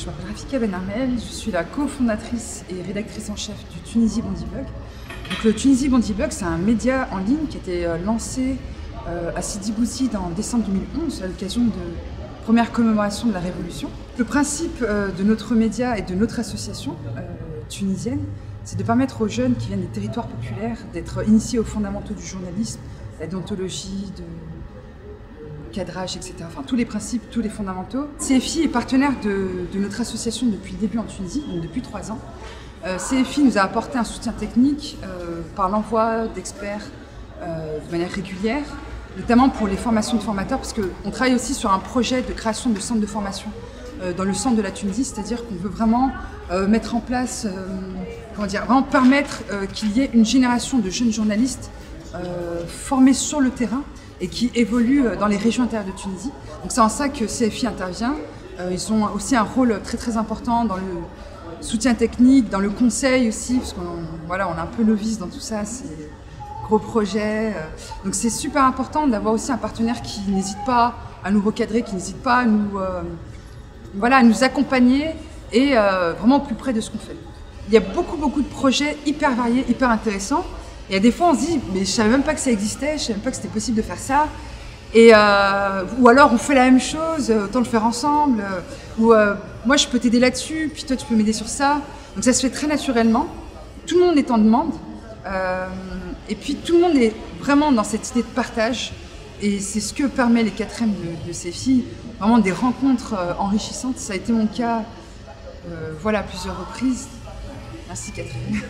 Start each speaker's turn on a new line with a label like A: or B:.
A: Je m'appelle Rafika Ben Armel, je suis la cofondatrice et rédactrice en chef du Tunisie Bondibug. Donc, le Tunisie Bondibug, c'est un média en ligne qui a été lancé à Sidi Bouzid en décembre 2011 à l'occasion de la première commémoration de la Révolution. Le principe de notre média et de notre association tunisienne, c'est de permettre aux jeunes qui viennent des territoires populaires d'être initiés aux fondamentaux du journalisme, la déontologie, de cadrage, etc. Enfin, tous les principes, tous les fondamentaux. CFI est partenaire de notre association depuis le début en Tunisie, donc depuis 3 ans. CFI nous a apporté un soutien technique par l'envoi d'experts de manière régulière, notamment pour les formations de formateurs, parce qu'on travaille aussi sur un projet de création de centres de formation dans le centre de la Tunisie, c'est-à-dire qu'on veut vraiment mettre en place, vraiment permettre qu'il y ait une génération de jeunes journalistes formés sur le terrain et qui évoluent dans les régions intérieures de Tunisie. Donc c'est en ça que CFI intervient. Ils ont aussi un rôle très très important dans le soutien technique, dans le conseil aussi, parce qu'on on est un peu novice dans tout ça, c'est gros projet. Donc c'est super important d'avoir aussi un partenaire qui n'hésite pas à nous recadrer, qui n'hésite pas à nous accompagner et vraiment au plus près de ce qu'on fait. Il y a beaucoup de projets hyper variés, hyper intéressants. Et des fois on se dit, mais je savais même pas que ça existait, je savais même pas que c'était possible de faire ça. Et, ou alors on fait la même chose, autant le faire ensemble. Ou moi je peux t'aider là-dessus, puis toi tu peux m'aider sur ça. Donc ça se fait très naturellement. Tout le monde est en demande. Et puis tout le monde est vraiment dans cette idée de partage. Et c'est ce que permet les 4M de CFI. Vraiment des rencontres enrichissantes. Ça a été mon cas à plusieurs reprises. Merci 4M.